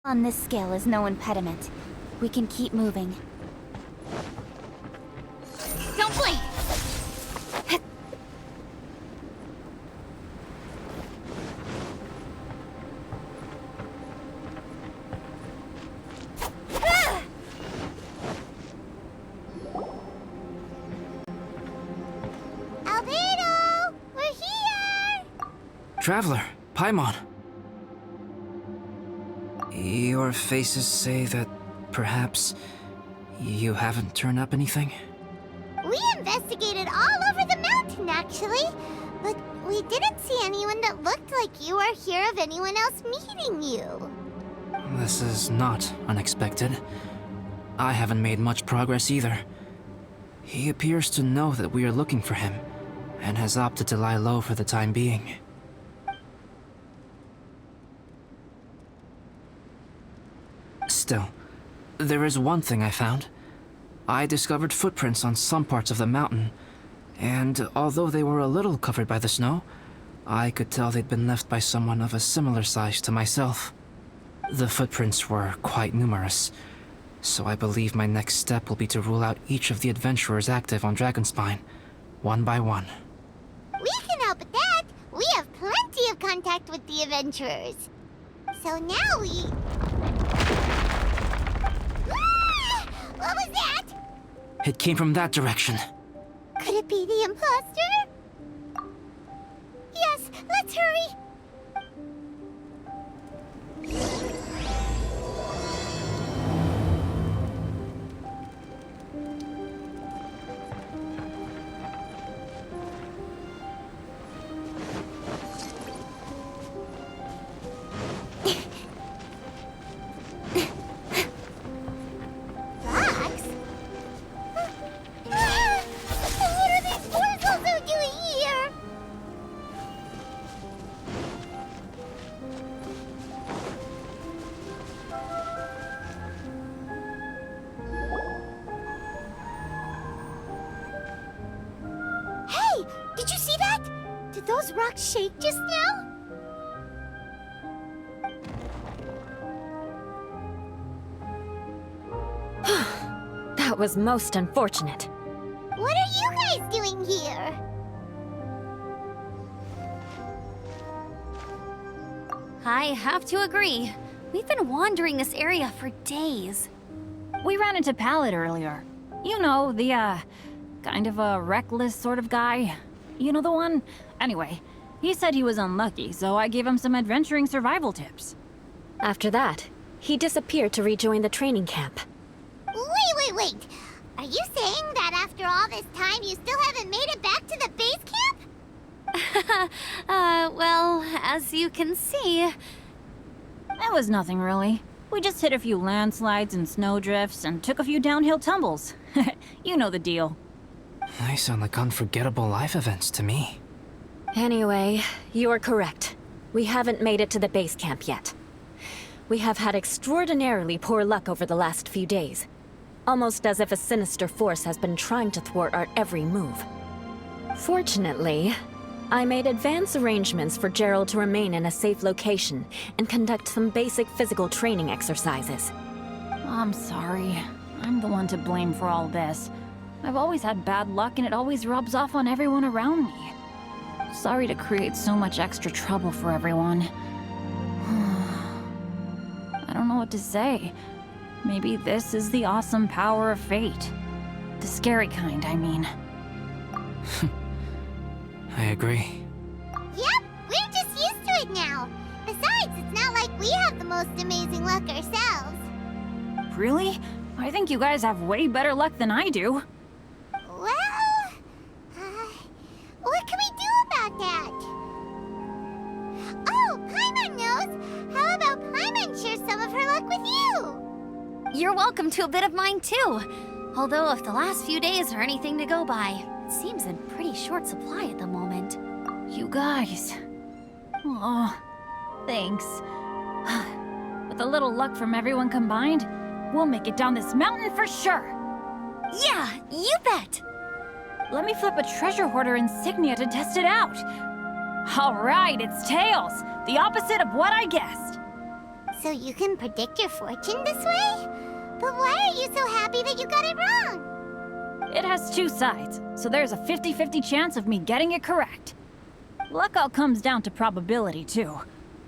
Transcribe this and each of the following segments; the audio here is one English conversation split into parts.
On this scale is no impediment. We can keep moving. Don't blink! Albedo! We're here! Traveler, Paimon. Your faces say that perhaps you haven't turned up anything? We investigated all over the mountain, actually. But we didn't see anyone that looked like you or hear of anyone else meeting you. This is not unexpected. I haven't made much progress either. He appears to know that we are looking for him, and has opted to lie low for the time being. Still, there is one thing I found. I discovered footprints on some parts of the mountain, and although they were a little covered by the snow, I could tell they'd been left by someone of a similar size to myself. The footprints were quite numerous, so I believe my next step will be to rule out each of the adventurers active on Dragonspine, one by one. We can help with that. We have plenty of contact with the adventurers. So now we... Ah! What was that? It came from that direction. Could it be the imposter? Yes, let's hurry. Fox? What are these boys also doing here? Hey, did you see that? Did those rocks shake just now? That was most unfortunate. What are you guys doing here? I have to agree. We've been wandering this area for days. We ran into Pallet earlier. You know, the, kind of a reckless sort of guy. You know the one? Anyway, he said he was unlucky, so I gave him some adventuring survival tips. After that, he disappeared to rejoin the training camp. Wait. Are you saying that after all this time you still haven't made it back to the base camp? Well, as you can see... It was nothing really. We just hit a few landslides and snowdrifts and took a few downhill tumbles. You know the deal. They sound like unforgettable life events to me. Anyway, you're correct. We haven't made it to the base camp yet. We have had extraordinarily poor luck over the last few days. Almost as if a sinister force has been trying to thwart our every move. Fortunately, I made advance arrangements for Gerald to remain in a safe location and conduct some basic physical training exercises. I'm sorry. I'm the one to blame for all this. I've always had bad luck and it always rubs off on everyone around me. Sorry to create so much extra trouble for everyone. I don't know what to say. Maybe this is the awesome power of fate. The scary kind, I mean. I agree. Yep, we're just used to it now. Besides, it's not like we have the most amazing luck ourselves. Really? I think you guys have way better luck than I do. Well, what can we do about that? Oh, Paimon knows! How about Paimon share some of her luck with you? You're welcome to a bit of mine too. Although if the last few days are anything to go by, it seems in pretty short supply at the moment. You guys. Oh, thanks. With a little luck from everyone combined, we'll make it down this mountain for sure. Yeah, you bet! Let me flip a treasure hoarder insignia to test it out. All right, it's tails. The opposite of what I guessed. So you can predict your fortune this way? But why are you so happy that you got it wrong? It has two sides, so there's a 50-50 chance of me getting it correct. Luck all comes down to probability, too.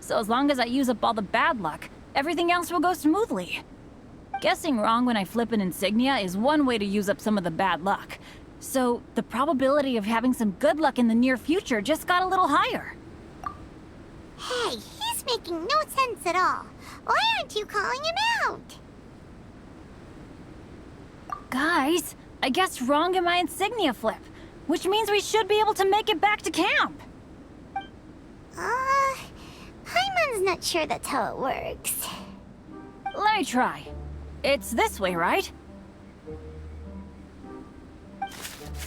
So as long as I use up all the bad luck, everything else will go smoothly. Guessing wrong when I flip an insignia is one way to use up some of the bad luck. So the probability of having some good luck in the near future just got a little higher. Hey, he's making no sense at all. Why aren't you calling him out? Guys, I guessed wrong in my insignia flip, which means we should be able to make it back to camp. Paimon's not sure that's how it works. Let me try. It's this way, right?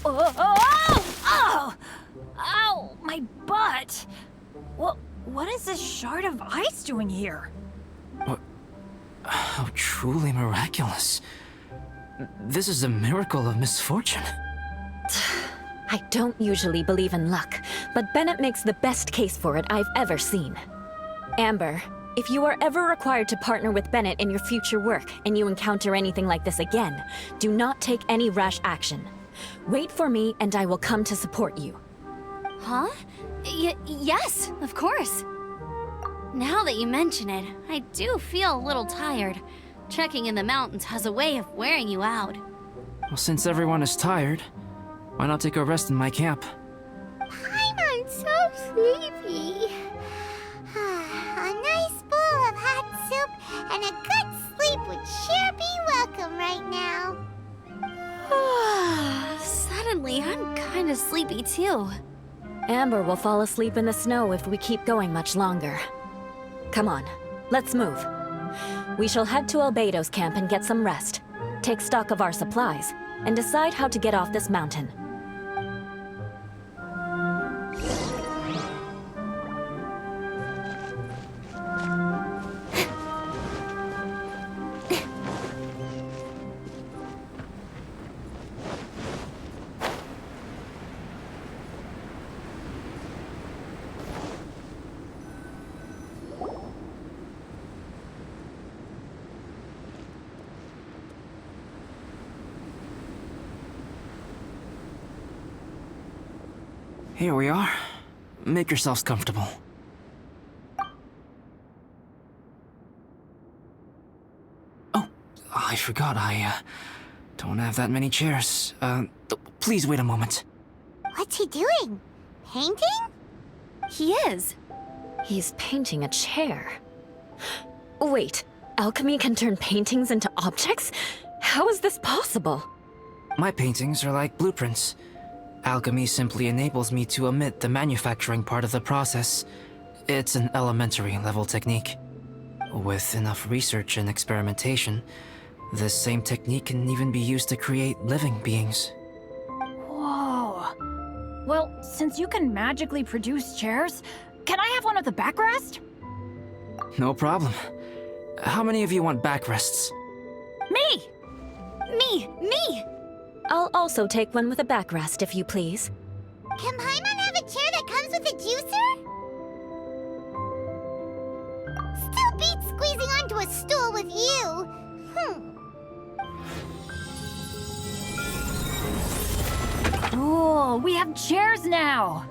Oh! Ow, my butt! What is this shard of ice doing here? How truly miraculous. This is a miracle of misfortune. I don't usually believe in luck, but Bennett makes the best case for it I've ever seen. Amber, if you are ever required to partner with Bennett in your future work and you encounter anything like this again, do not take any rash action. Wait for me and I will come to support you. Huh? Yes, of course. Now that you mention it, I do feel a little tired. Trekking in the mountains has a way of wearing you out. Well, since everyone is tired, why not take a rest in my camp? Paimon's so sleepy. A nice bowl of hot soup and a good sleep would sure be welcome right now. Suddenly, I'm kinda sleepy too. Amber will fall asleep in the snow if we keep going much longer. Come on, let's move. We shall head to Albedo's camp and get some rest, take stock of our supplies, and decide how to get off this mountain. Here we are. Make yourselves comfortable. Oh, I forgot I don't have that many chairs. Please wait a moment. What's he doing? Painting? He is. He's painting a chair. Wait, alchemy can turn paintings into objects? How is this possible? My paintings are like blueprints. Alchemy simply enables me to omit the manufacturing part of the process. It's an elementary level technique. With enough research and experimentation, this same technique can even be used to create living beings. Whoa. Well, since you can magically produce chairs, can I have one of the backrest? No problem. How many of you want backrests? Me! Me! I'll also take one with a backrest, if you please. Can Paimon have a chair that comes with a juicer? Still beats squeezing onto a stool with you. Cool, we have chairs now!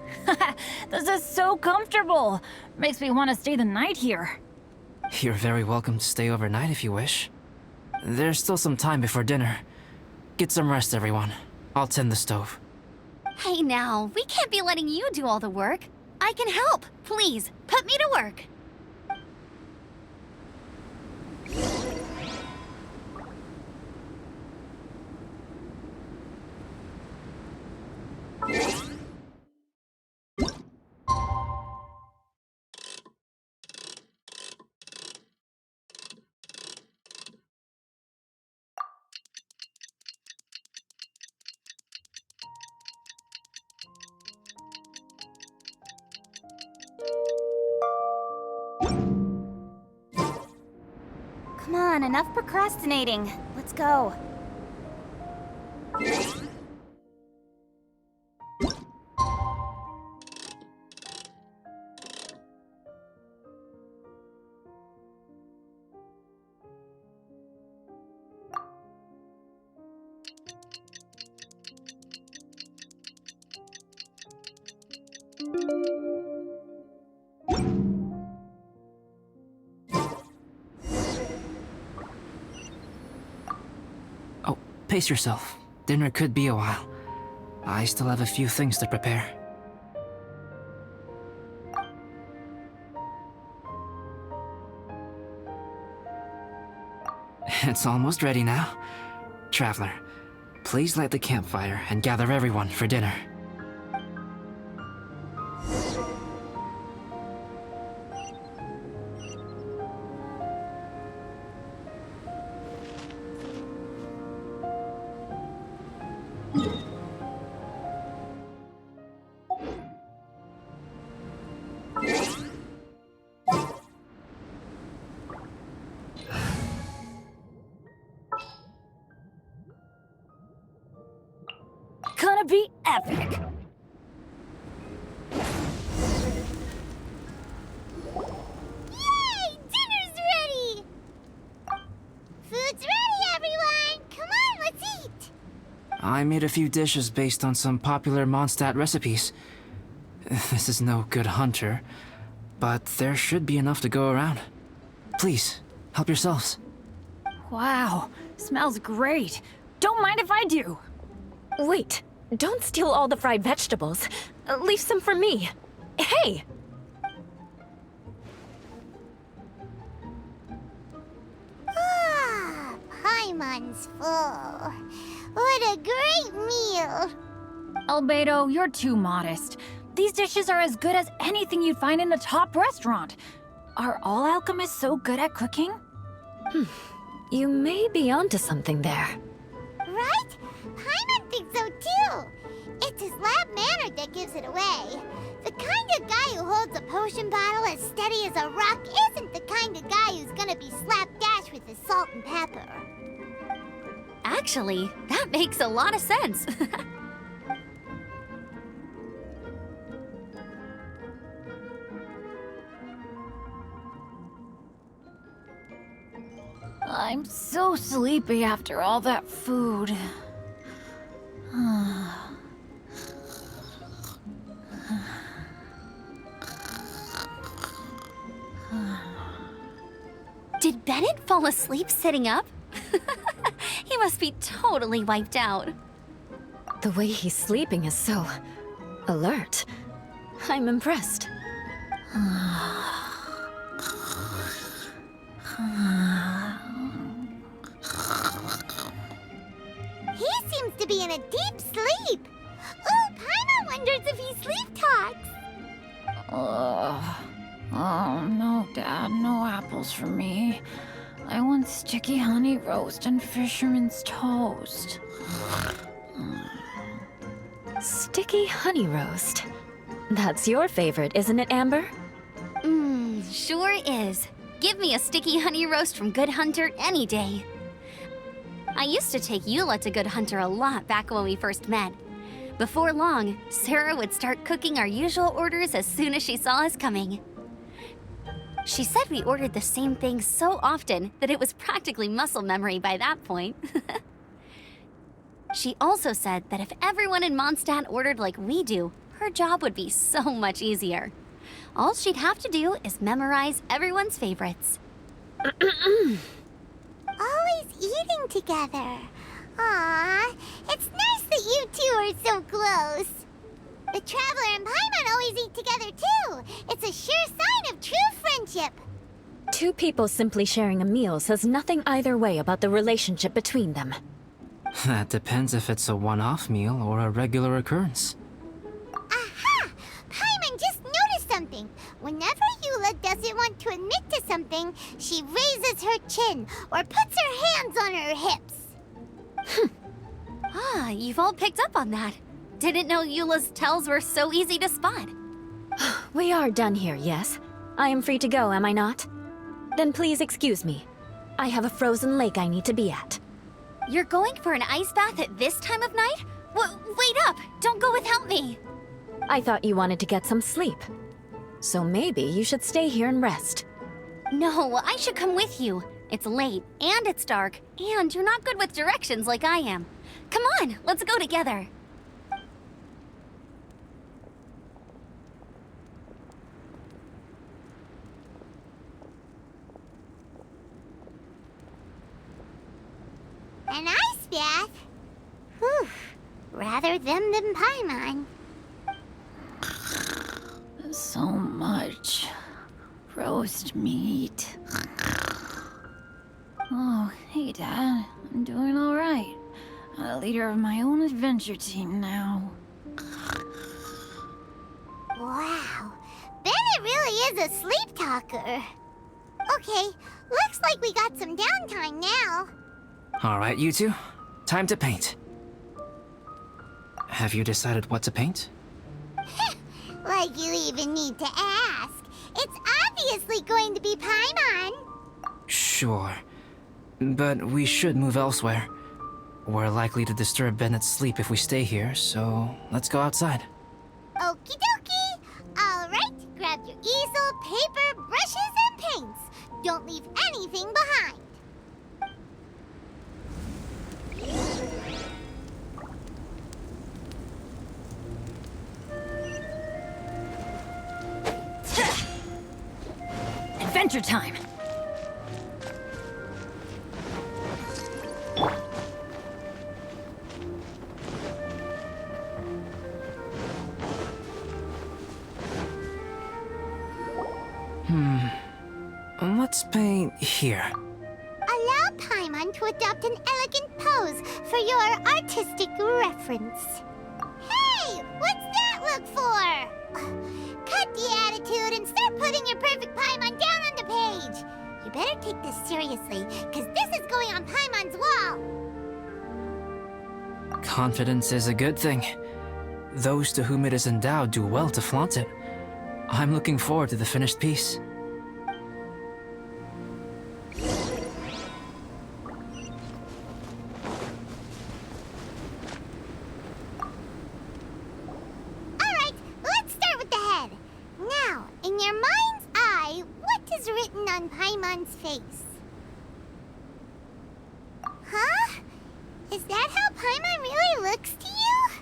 This is so comfortable! Makes me want to stay the night here. You're very welcome to stay overnight if you wish. There's still some time before dinner. Get some rest, everyone. I'll tend the stove. Hey now, we can't be letting you do all the work. I can help. Please, put me to work. Come on, enough procrastinating. Let's go. Pace yourself. Dinner could be a while. I still have a few things to prepare. It's almost ready now. Traveler, please light the campfire and gather everyone for dinner. Gonna be epic. Yay! Dinner's ready! Food's ready, everyone! Come on, let's eat! I made a few dishes based on some popular Mondstadt recipes. This is no good hunter, but there should be enough to go around. Please, help yourselves. Wow, smells great. Don't mind if I do. Wait, don't steal all the fried vegetables. Leave some for me. Hey! Ah, Paimon's full. What a great meal! Albedo, you're too modest. These dishes are as good as anything you'd find in a top restaurant. Are all alchemists so good at cooking? You may be onto something there. Right? Paimon thinks so too. It's his lab manner that gives it away. The kind of guy who holds a potion bottle as steady as a rock isn't the kind of guy who's gonna be slapdash with his salt and pepper. Actually, that makes a lot of sense. I'm so sleepy after all that food. Did Bennett fall asleep sitting up? He must be totally wiped out. The way he's sleeping is so alert. I'm impressed. He seems to be in a deep sleep. Ooh, Paimon wonders if he sleep talks. Oh, no, Dad, no apples for me. I want sticky honey roast and fisherman's toast. Sticky honey roast. That's your favorite, isn't it, Amber? Sure is. Give me a sticky honey roast from Good Hunter any day. I used to take Eula to Good Hunter a lot back when we first met. Before long, Sarah would start cooking our usual orders as soon as she saw us coming. She said we ordered the same thing so often that it was practically muscle memory by that point. She also said that if everyone in Mondstadt ordered like we do, her job would be so much easier. All she'd have to do is memorize everyone's favorites. Always eating together. Aww, it's nice that you two are so close. The Traveler and Paimon always eat together too. It's a sure sign of true friendship. Two people simply sharing a meal says nothing either way about the relationship between them. That depends if it's a one-off meal or a regular occurrence. Aha! Paimon just noticed something. Whenever Eula doesn't want to admit to something, she raises her chin or puts her hands on her hips. Ah, you've all picked up on that. Didn't know Eula's tells were so easy to spot. We are done here, yes? I am free to go, am I not? Then please excuse me. I have a frozen lake I need to be at. You're going for an ice bath at this time of night? Wait up! Don't go without me! I thought you wanted to get some sleep. So maybe you should stay here and rest. No, I should come with you. It's late, and it's dark, and you're not good with directions like I am. Come on, let's go together. An ice bath? Whew. Rather them than Paimon. So much roast meat. Oh, hey, Dad. I'm doing all right. I'm a leader of my own adventure team now. Wow. Bennett really is a sleep talker. Okay, looks like we got some downtime now. All right, you two. Time to paint. Have you decided what to paint? Like you even need to ask. It's obviously going to be Paimon. Sure. But we should move elsewhere. We're likely to disturb Bennett's sleep if we stay here, so let's go outside. Okie dokie. All right, grab your easel, paper, brushes, and paints. Don't leave anything behind. Adventure time! Let's paint here. Allow Paimon to adopt an elegant pose for your artistic reference. Hey, what's that look for? Cut the attitude and start putting your perfect Paimon down on the page. You better take this seriously, because this is going on Paimon's wall. Confidence is a good thing. Those to whom it is endowed do well to flaunt it. I'm looking forward to the finished piece. Alright, let's start with the head. Now, in your mind's eye, what is written on Paimon's face? Huh? Is that how Paimon really looks to you?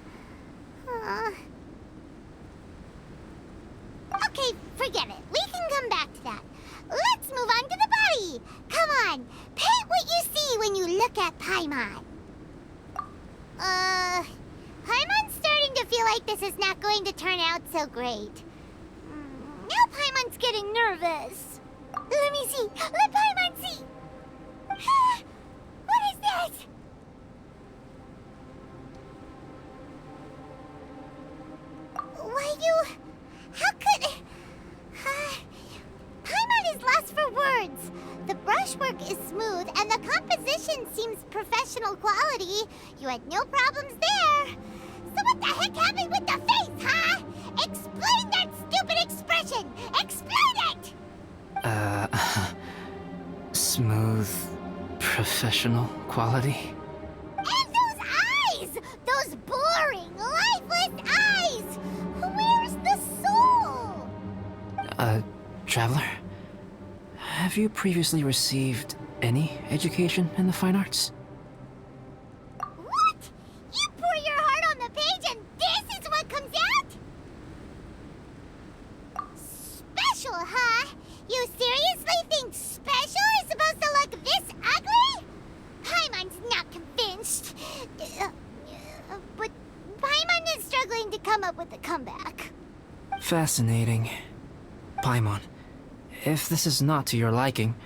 Okay, forget it. We can come back to that. Let's move on to the body. Come on, paint what you see when you look at Paimon. Paimon's starting to feel like this is not going to turn out so great. Now Paimon's getting nervous. Let me see. Let Paimon see. What is that? Why you... How could... Paimon is lost for words. The brushwork is smooth and the composition seems professional quality. You had no problems there. So what the heck happened with the face, huh? Explain that stupid expression! Explain it! Smooth, professional quality. And those eyes! Those boring, lifeless eyes! Where's the soul? Traveler? Have you previously received any education in the fine arts? What? You pour your heart on the page and this is what comes out? Special, huh? You seriously think special is supposed to look this ugly? Paimon's not convinced. But Paimon is struggling to come up with a comeback. Fascinating. Paimon, if this is not to your liking,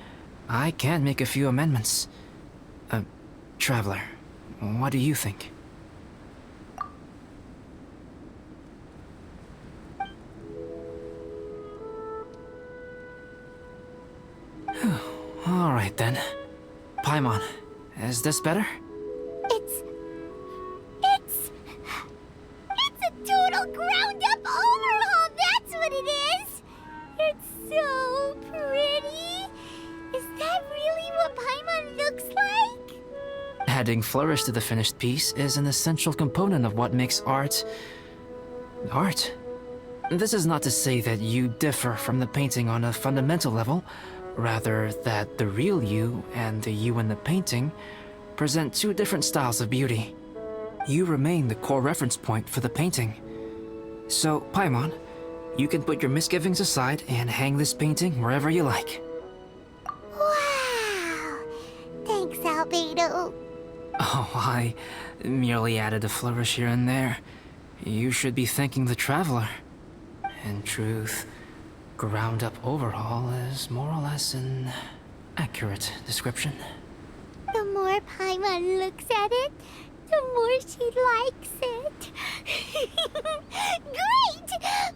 I can make a few amendments. Traveler, what do you think? All right then. Paimon, is this better? It's a total ground-up overhaul, that's what it is! It's so pretty! Is that really what Paimon looks like? Adding flourish to the finished piece is an essential component of what makes art... art. This is not to say that you differ from the painting on a fundamental level, rather that the real you and the you in the painting present two different styles of beauty. You remain the core reference point for the painting. So, Paimon, you can put your misgivings aside and hang this painting wherever you like. Wow! Thanks, Albedo. Oh, I merely added a flourish here and there. You should be thanking the traveler. In truth, ground-up overhaul is more or less an accurate description. The more Paimon looks at it, the more she likes it. Great!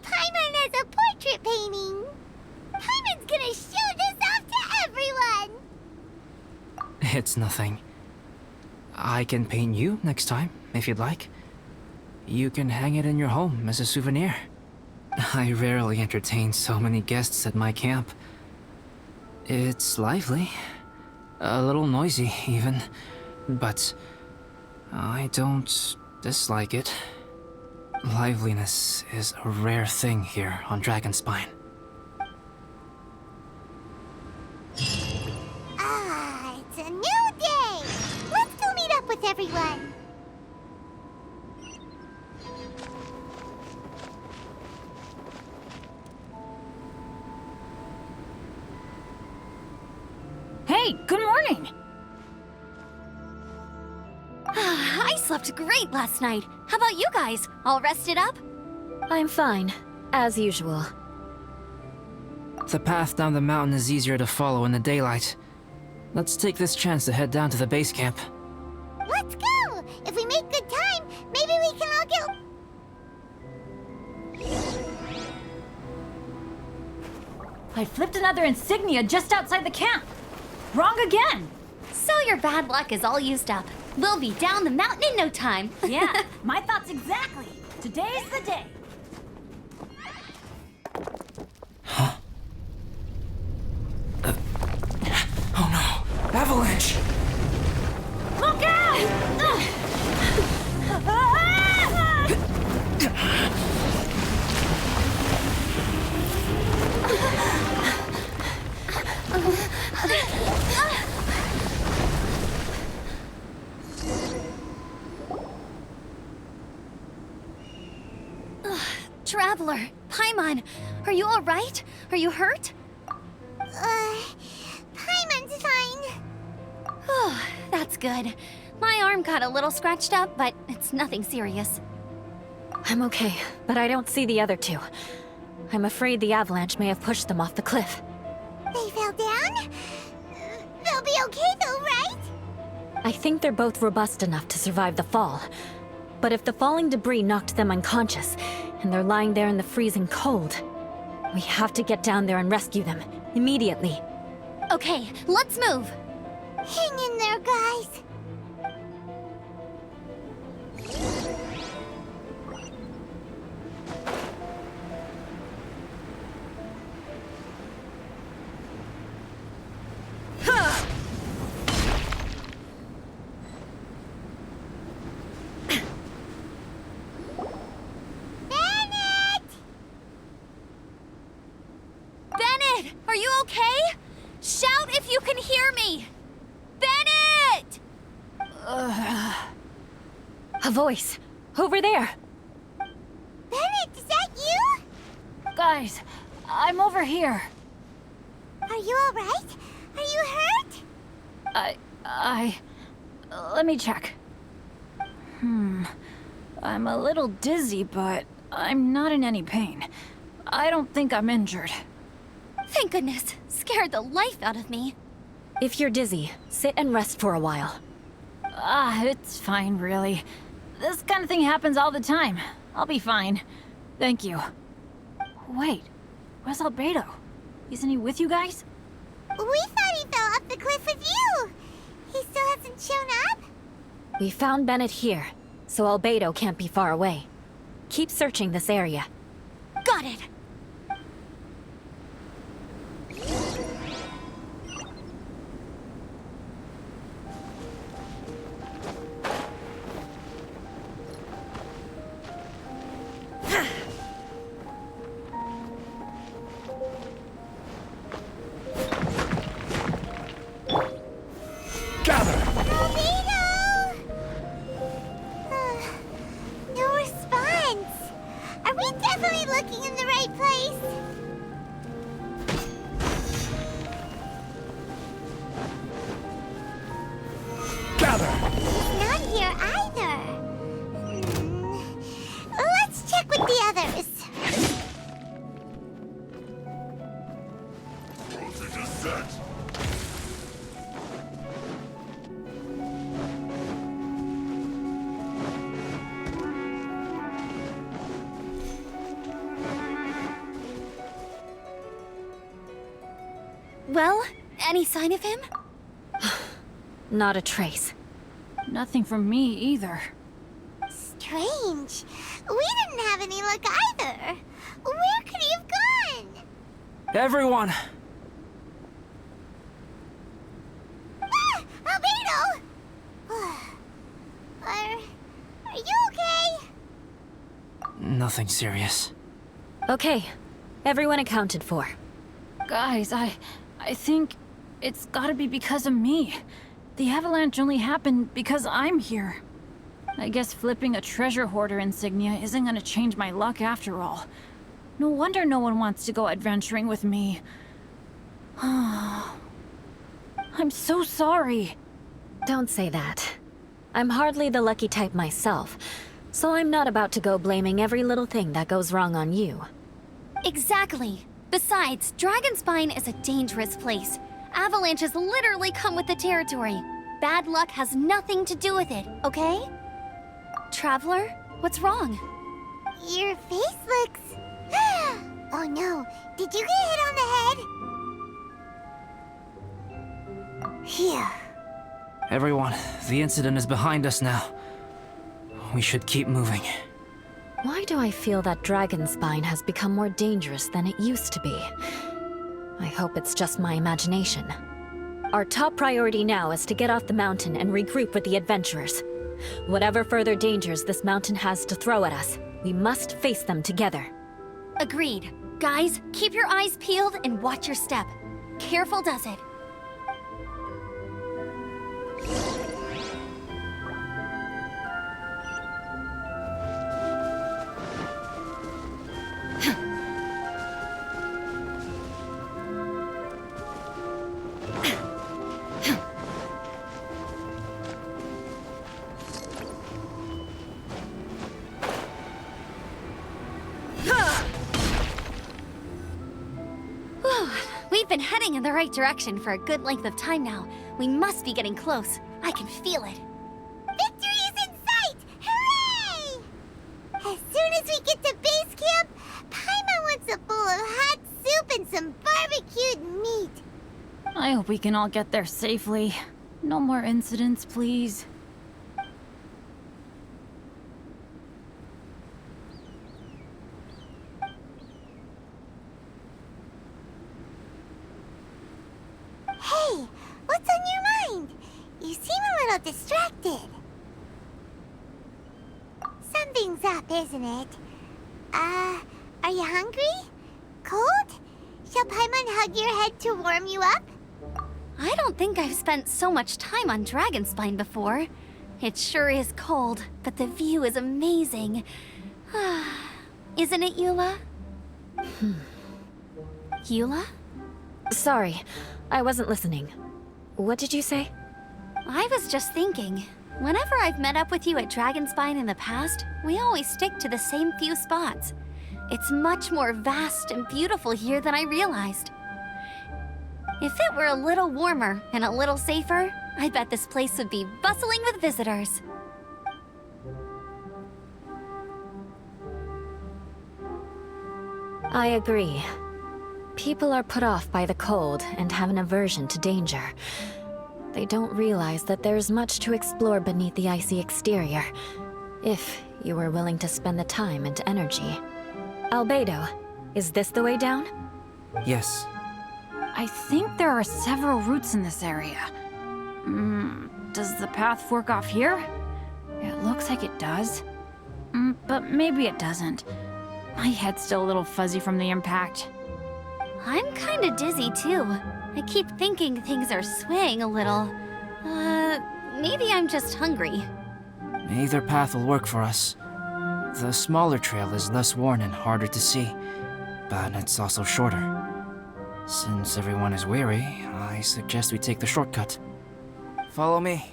Paimon has a portrait painting. Paimon's gonna show this off to everyone. It's nothing. I can paint you next time, if you'd like. You can hang it in your home as a souvenir. I rarely entertain so many guests at my camp. It's lively. A little noisy, even. But I don't dislike it. Liveliness is a rare thing here on Dragonspine. Ah, it's a new day. Let's go meet up with everyone. Hey, good morning! I slept great last night. How about you guys? All rested up? I'm fine, as usual. The path down the mountain is easier to follow in the daylight. Let's take this chance to head down to the base camp. Let's go. If we make good time, maybe we can all get... I flipped another insignia just outside the camp. Wrong again! So your bad luck is all used up. We'll be down the mountain in no time. Yeah, my thoughts exactly. Today's the day. Oh no! Avalanche! Look out! Traveler, Paimon, are you all right? Are you hurt? Paimon's fine. Oh, that's good. My arm got a little scratched up, but it's nothing serious. I'm okay, but I don't see the other two. I'm afraid the avalanche may have pushed them off the cliff. They fell down? They'll be okay though, right? I think they're both robust enough to survive the fall. But if the falling debris knocked them unconscious, and they're lying there in the freezing cold, we have to get down there and rescue them, immediately. Okay, let's move. Hang in there, guys. Bennett, are you okay? Shout if you can hear me! Bennett! A voice! Over there! Bennett, is that you? Guys, I'm over here. Are you alright? Are you hurt? Let me check. I'm a little dizzy, but I'm not in any pain. I don't think I'm injured. Thank goodness. Scared the life out of me. If you're dizzy, sit and rest for a while. It's fine, really. This kind of thing happens all the time. I'll be fine. Thank you. Wait, where's Albedo? Isn't he with you guys? We thought he fell off the cliff with you. He still hasn't shown up? We found Bennett here, so Albedo can't be far away. Keep searching this area. Got it. No response. Are we definitely looking in the right place? gather! Not here either. Let's check with the others. Well, any sign of him? Not a trace. Nothing from me either. Strange. We didn't have any luck either. Where could he have gone? Everyone! Ah, Albedo! Are you okay? Nothing serious. Okay, everyone accounted for. Guys, I think it's gotta be because of me. The avalanche only happened because I'm here. I guess flipping a treasure hoarder insignia isn't gonna change my luck after all. No wonder no one wants to go adventuring with me. I'm so sorry. Don't say that. I'm hardly the lucky type myself, so I'm not about to go blaming every little thing that goes wrong on you. Exactly. Besides, Dragonspine is a dangerous place. Avalanches literally come with the territory. Bad luck has nothing to do with it, okay? Traveler, what's wrong? Your face looks... Oh no, did you get hit on the head? Phew. Everyone, the incident is behind us now. We should keep moving. Why do I feel that Dragonspine has become more dangerous than it used to be? I hope it's just my imagination. Our top priority now is to get off the mountain and regroup with the adventurers. Whatever further dangers this mountain has to throw at us, we must face them together. Agreed. Guys, keep your eyes peeled and watch your step. Careful does it. We've been heading in the right direction for a good length of time now. We must be getting close. I can feel it. Victory is in sight! Hooray! As soon as we get to base camp, Paimon wants a bowl of hot soup and some barbecued meat. I hope we can all get there safely. No more incidents, please. Hey, what's on your mind? You seem a little distracted. Something's up, isn't it? Are you hungry? Cold? Shall Paimon hug your head to warm you up? I don't think I've spent so much time on Dragonspine before. It sure is cold, but the view is amazing. Isn't it, Eula? Eula? Sorry, I wasn't listening. What did you say? I was just thinking. Whenever I've met up with you at Dragonspine in the past, we always stick to the same few spots. It's much more vast and beautiful here than I realized. If it were a little warmer and a little safer, I bet this place would be bustling with visitors. I agree. People are put off by the cold and have an aversion to danger. They don't realize that there's much to explore beneath the icy exterior, if you were willing to spend the time and energy. Albedo, is this the way down? Yes. I think there are several routes in this area. Does the path fork off here? It looks like it does. But maybe it doesn't. My head's still a little fuzzy from the impact. I'm kinda dizzy too. I keep thinking things are swaying a little. Maybe I'm just hungry. Either path will work for us. The smaller trail is less worn and harder to see, but it's also shorter. Since everyone is weary, I suggest we take the shortcut. Follow me.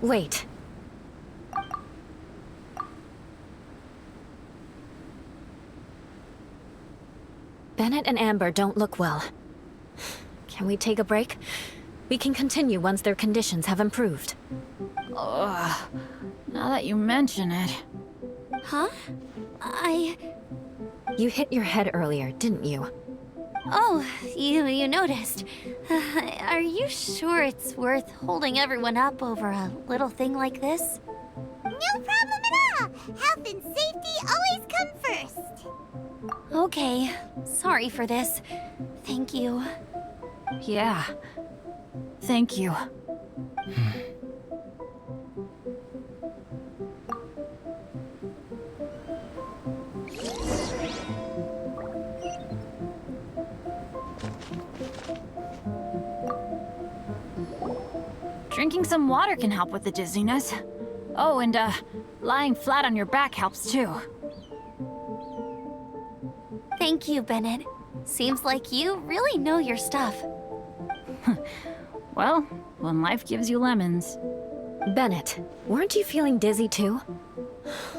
Wait. Bennett and Amber don't look well. Can we take a break? We can continue once their conditions have improved. Ugh. Now that you mention it. Huh? You hit your head earlier, didn't you? Oh, you noticed. Are you sure it's worth holding everyone up over a little thing like this? No problem at all. Health and safety always come first. Okay, sorry for this. Thank you. Yeah. Thank you. Drinking some water can help with the dizziness. Oh, and lying flat on your back helps too. Thank you, Bennett. Seems like you really know your stuff. Well, when life gives you lemons. Bennett, weren't you feeling dizzy too?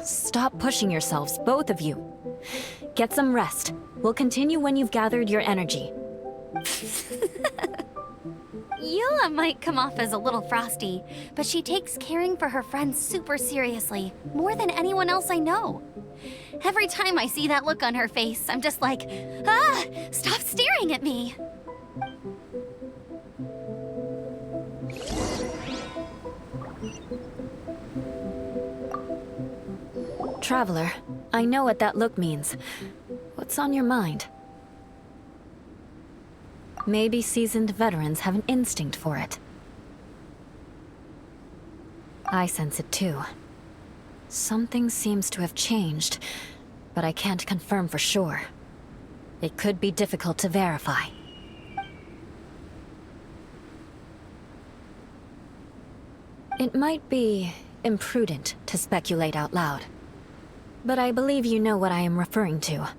Stop pushing yourselves, both of you. Get some rest. We'll continue when you've gathered your energy. Eula might come off as a little frosty, but she takes caring for her friends super seriously, more than anyone else I know. Every time I see that look on her face, I'm just like, ah, stop staring at me. Traveler, I know what that look means. What's on your mind? Maybe seasoned veterans have an instinct for it. I sense it too. Something seems to have changed, but I can't confirm for sure. It could be difficult to verify. It might be imprudent to speculate out loud, but I believe you know what I am referring to.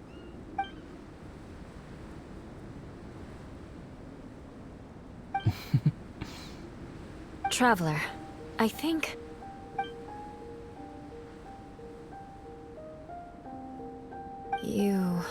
Traveler, I think... you...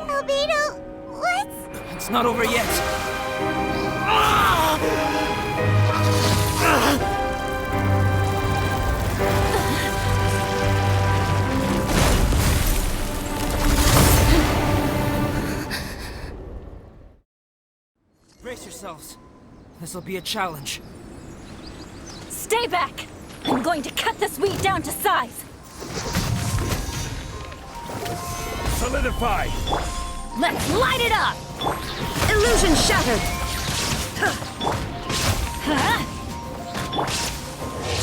Albedo, what's... It's not over yet. Brace yourselves. This'll be a challenge. Stay back! I'm going to cut this weed down to size! Solidify! Let's light it up! Illusion shattered!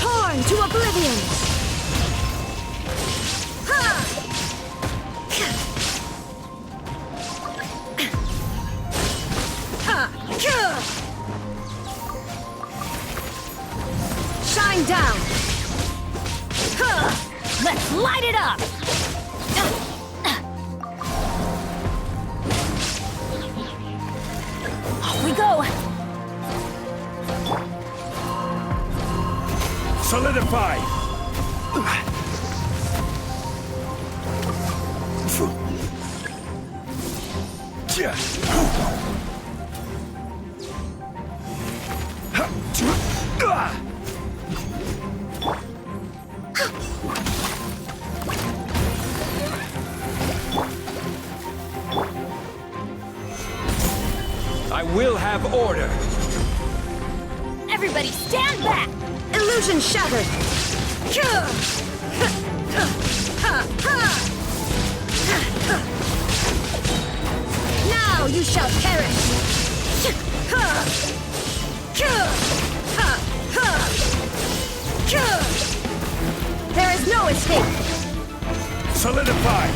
Torn to oblivion! Shine down! Let's light it up! Off we go! Solidify! Solidified! I will have order! Everybody stand back! Illusion shattered! Now you shall perish! There is no escape! Solidify!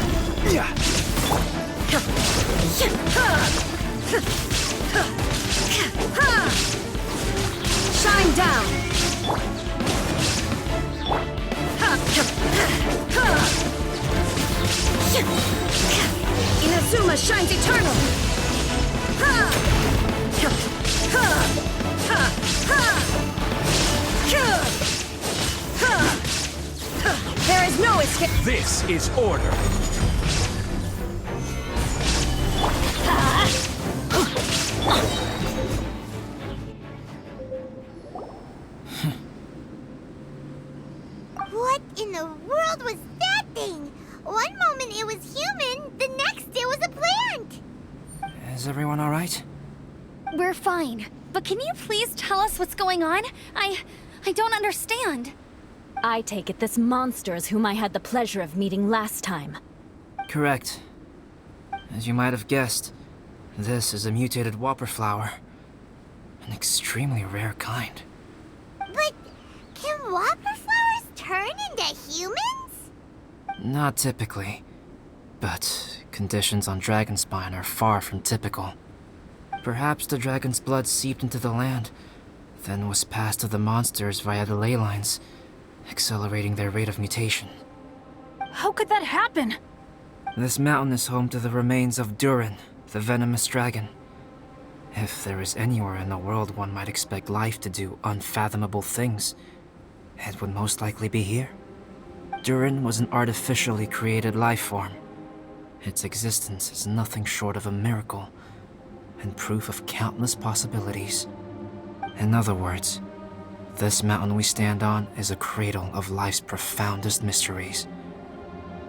Shine down! Inazuma shines eternal! There is no escape! This is order! What in the world was that thing? One moment it was human, the next it was a plant! Is everyone alright? We're fine. But can you please tell us what's going on? I don't understand. I take it this monster is whom I had the pleasure of meeting last time. Correct. As you might have guessed, this is a mutated whopper flower. An extremely rare kind. But can whopper flowers turn into humans? Not typically, but conditions on Dragonspine are far from typical. Perhaps the dragon's blood seeped into the land, then was passed to the monsters via the ley lines, accelerating their rate of mutation. How could that happen? This mountain is home to the remains of Durin, the venomous dragon. If there is anywhere in the world one might expect life to do unfathomable things, it would most likely be here. Durin was an artificially created life form. Its existence is nothing short of a miracle, and proof of countless possibilities. In other words, this mountain we stand on is a cradle of life's profoundest mysteries.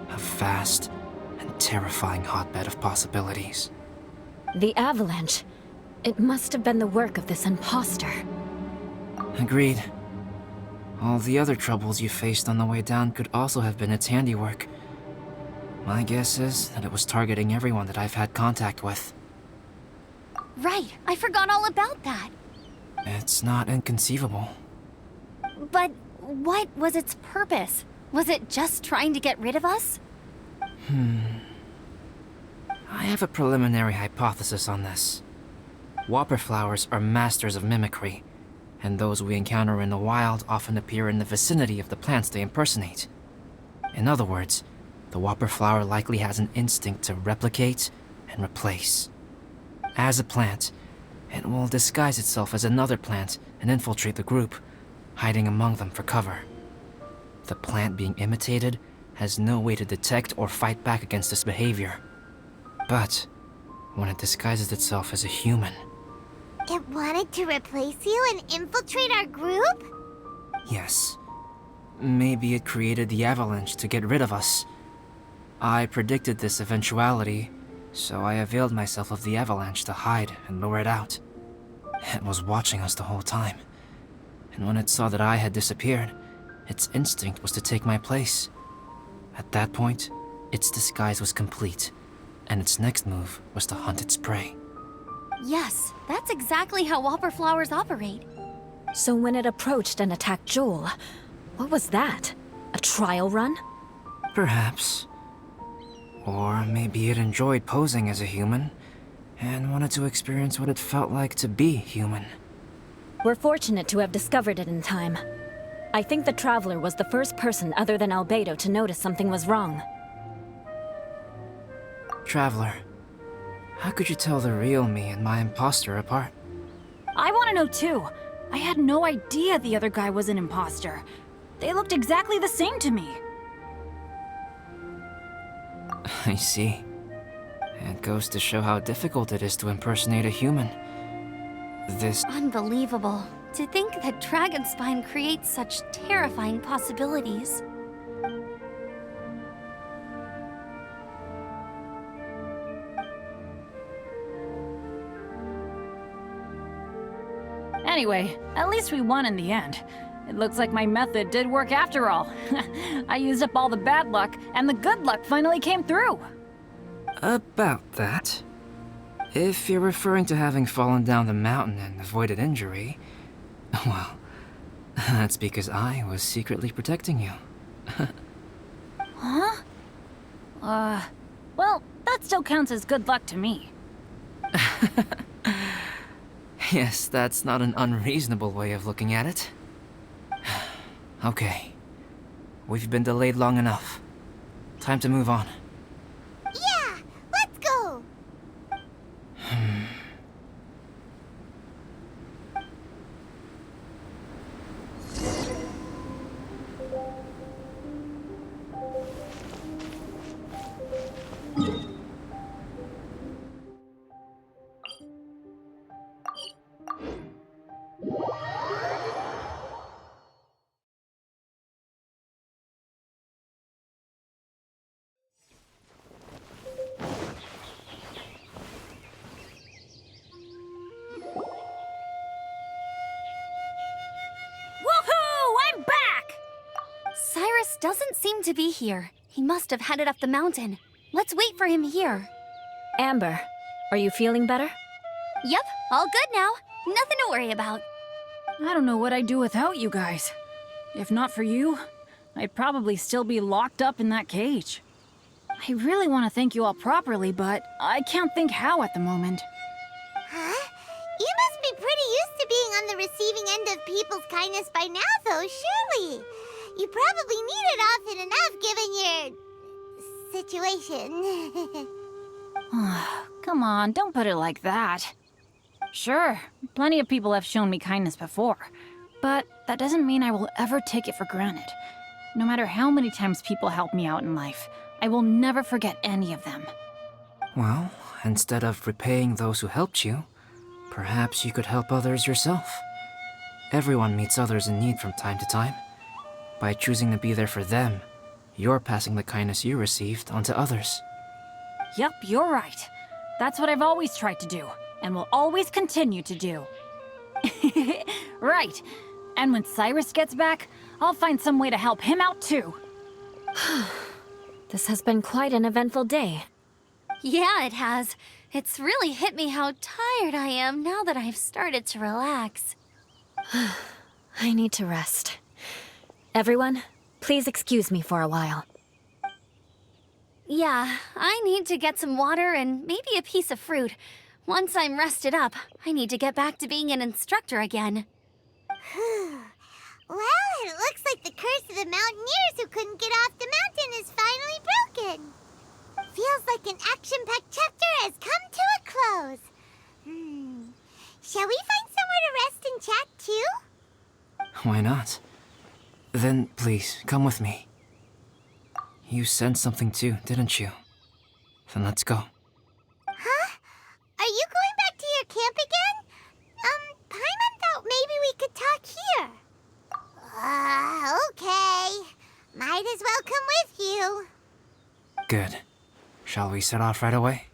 A vast and terrifying hotbed of possibilities. The avalanche. It must have been the work of this imposter. Agreed. All the other troubles you faced on the way down could also have been its handiwork. My guess is that it was targeting everyone that I've had contact with. Right, I forgot all about that. It's not inconceivable. But what was its purpose? Was it just trying to get rid of us? I have a preliminary hypothesis on this. Whopper flowers are masters of mimicry, and those we encounter in the wild often appear in the vicinity of the plants they impersonate. In other words, the whopper flower likely has an instinct to replicate and replace. As a plant, it will disguise itself as another plant and infiltrate the group, hiding among them for cover. The plant being imitated has no way to detect or fight back against this behavior. But when it disguises itself as a human... It wanted to replace you and infiltrate our group? Yes. Maybe it created the avalanche to get rid of us. I predicted this eventuality, so I availed myself of the avalanche to hide and lure it out. It was watching us the whole time, and when it saw that I had disappeared, its instinct was to take my place. At that point, its disguise was complete, and its next move was to hunt its prey. Yes, that's exactly how whopper flowers operate. So when it approached and attacked Joel, what was that? A trial run? Perhaps. Or maybe it enjoyed posing as a human, and wanted to experience what it felt like to be human. We're fortunate to have discovered it in time. I think the Traveler was the first person other than Albedo to notice something was wrong. Traveler, how could you tell the real me and my imposter apart? I want to know too. I had no idea the other guy was an imposter. They looked exactly the same to me. I see. It goes to show how difficult it is to impersonate a human. This... Unbelievable. To think that Dragonspine creates such terrifying possibilities. Anyway, at least we won in the end. It looks like my method did work after all. I used up all the bad luck, and the good luck finally came through. About that. If you're referring to having fallen down the mountain and avoided injury, well, that's because I was secretly protecting you. Huh? Well, that still counts as good luck to me. Yes, that's not an unreasonable way of looking at it. Okay. We've been delayed long enough. Time to move on. Yeah, let's go! Woohoo! I'm back! Cyrus doesn't seem to be here. He must have headed up the mountain. Let's wait for him here. Amber, are you feeling better? Yep, all good now. Nothing to worry about. I don't know what I'd do without you guys. If not for you, I'd probably still be locked up in that cage. I really want to thank you all properly, but I can't think how at the moment. Huh? You must be pretty used to being on the receiving end of people's kindness by now, though, surely. You probably need it often enough, given your... situation. Come on, don't put it like that. Sure, plenty of people have shown me kindness before, but that doesn't mean I will ever take it for granted. No matter how many times people help me out in life, I will never forget any of them. Well, instead of repaying those who helped you, perhaps you could help others yourself. Everyone meets others in need from time to time. By choosing to be there for them, you're passing the kindness you received onto others. Yep, you're right. That's what I've always tried to do, and will always continue to do. Right. And when Cyrus gets back, I'll find some way to help him out too. This has been quite an eventful day. Yeah, it has. It's really hit me how tired I am now that I've started to relax. I need to rest. Everyone, please excuse me for a while. Yeah, I need to get some water and maybe a piece of fruit. Once I'm rested up, I need to get back to being an instructor again. Well, it looks like the curse of the mountaineers who couldn't get off the mountain is finally broken. Feels like an action-packed chapter has come to a close. Shall we find somewhere to rest and chat too? Why not? Then please, come with me. You sensed something too, didn't you? Then let's go. Huh? Are you going back to your camp again? Paimon thought maybe we could talk here. Okay. Might as well come with you. Good. Shall we set off right away?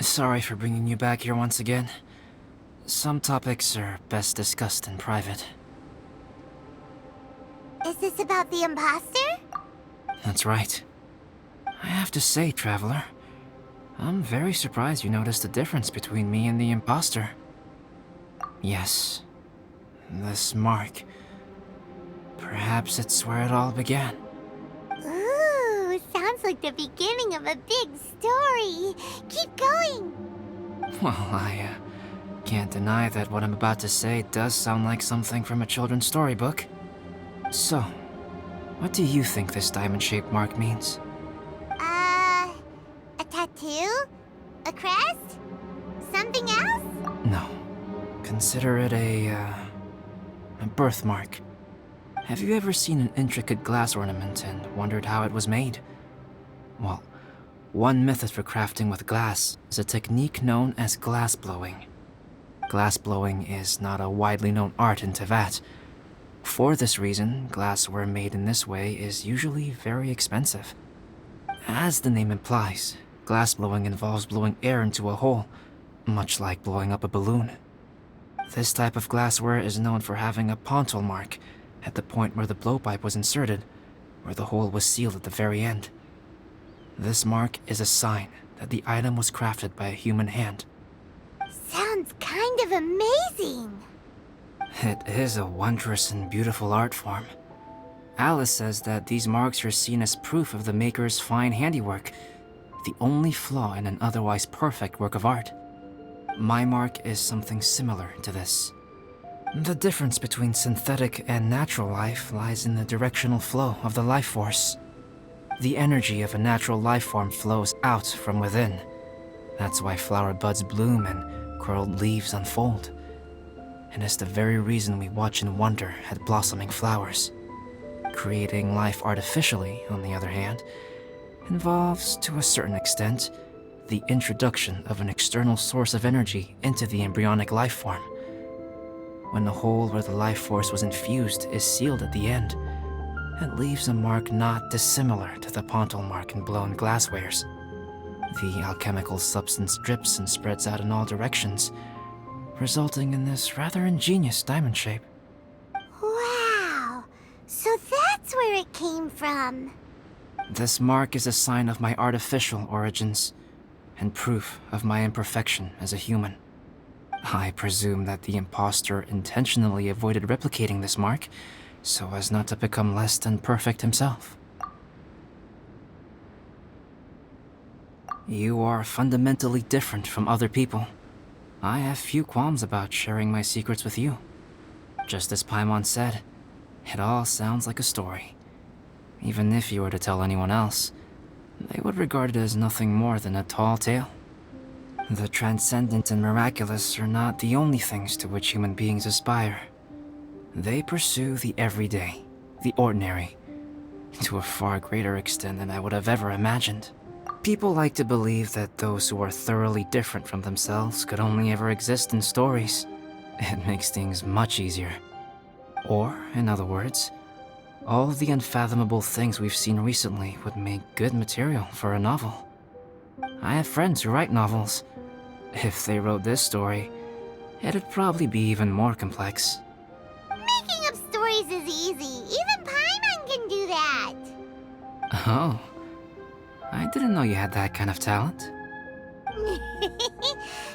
Sorry for bringing you back here once again. Some topics are best discussed in private. Is this about the imposter? That's right. I have to say, Traveler, I'm very surprised you noticed the difference between me and the imposter. Yes, this mark. Perhaps it's where it all began. Ooh, sounds like the beginning of a big story. Keep going. Well, I can't deny that what I'm about to say does sound like something from a children's storybook. So, What do you think this diamond-shaped mark means? A tattoo? A crest? Something else? No. Consider it a birthmark. Have you ever seen an intricate glass ornament and wondered how it was made? Well, one method for crafting with glass is a technique known as glass blowing. Glass blowing is not a widely known art in Teyvat. For this reason, glassware made in this way is usually very expensive. As the name implies, glass blowing involves blowing air into a hole, much like blowing up a balloon. This type of glassware is known for having a pontal mark at the point where the blowpipe was inserted, where the hole was sealed at the very end. This mark is a sign that the item was crafted by a human hand. Sounds kind of amazing. It is a wondrous and beautiful art form. Alice says that these marks are seen as proof of the maker's fine handiwork, the only flaw in an otherwise perfect work of art. My mark is something similar to this. The difference between synthetic and natural life lies in the directional flow of the life force. The energy of a natural life form flows out from within. That's why flower buds bloom and curled leaves unfold. And it's the very reason we watch and wonder at blossoming flowers. Creating life artificially, on the other hand, involves, to a certain extent, the introduction of an external source of energy into the embryonic life form. When the hole where the life force was infused is sealed at the end, it leaves a mark not dissimilar to the pontal mark in blown glasswares. The alchemical substance drips and spreads out in all directions, resulting in this rather ingenious diamond shape. Wow! So that's where it came from. This mark is a sign of my artificial origins, and proof of my imperfection as a human. I presume that the impostor intentionally avoided replicating this mark, so as not to become less than perfect himself. You are fundamentally different from other people. I have few qualms about sharing my secrets with you. Just as Paimon said, it all sounds like a story. Even if you were to tell anyone else, they would regard it as nothing more than a tall tale. The transcendent and miraculous are not the only things to which human beings aspire. They pursue the everyday, the ordinary, to a far greater extent than I would have ever imagined. People like to believe that those who are thoroughly different from themselves could only ever exist in stories. It makes things much easier. Or, in other words, all of the unfathomable things we've seen recently would make good material for a novel. I have friends who write novels. If they wrote this story, it'd probably be even more complex. Making up stories is easy. Even Paimon can do that. Oh, I didn't know you had that kind of talent.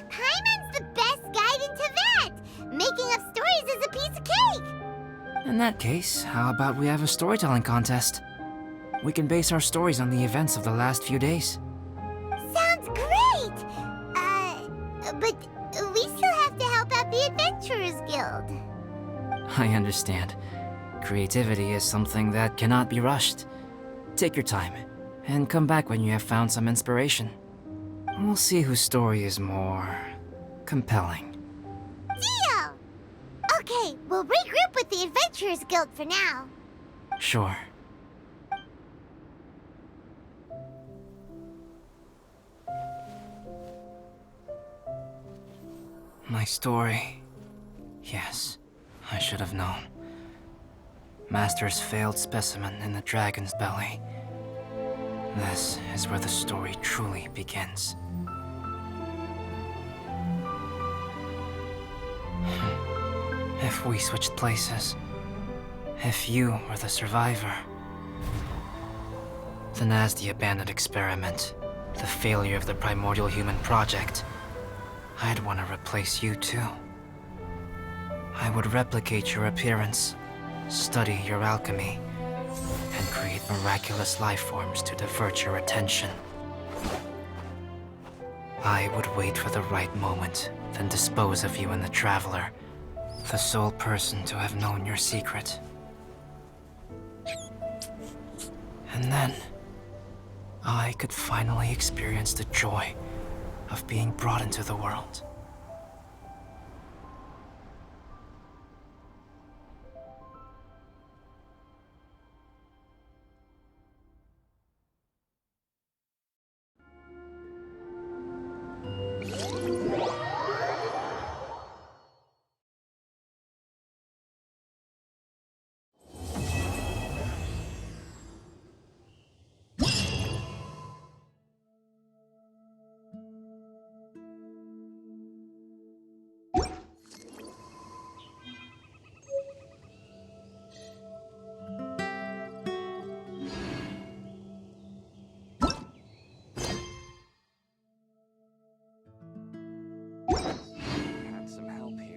Paimon's the best guide in Teyvat. Making up stories is a piece of cake. In that case, how about we have a storytelling contest? We can base our stories on the events of the last few days. Sounds great! But we still have to help out the Adventurers Guild. I understand. Creativity is something that cannot be rushed. Take your time, and come back when you have found some inspiration. We'll see whose story is more compelling. Deal! Okay, we'll regroup with the Adventurers Guild for now. Sure. My story. Yes, I should have known. Master's failed specimen in the dragon's belly. This is where the story truly begins. If we switched places, if you were the survivor, then as the abandoned experiment, the failure of the primordial human project, I'd want to replace you too. I would replicate your appearance, study your alchemy, and create miraculous life forms to divert your attention. I would wait for the right moment, then dispose of you in the Traveler, the sole person to have known your secret. And then, I could finally experience the joy of being brought into the world.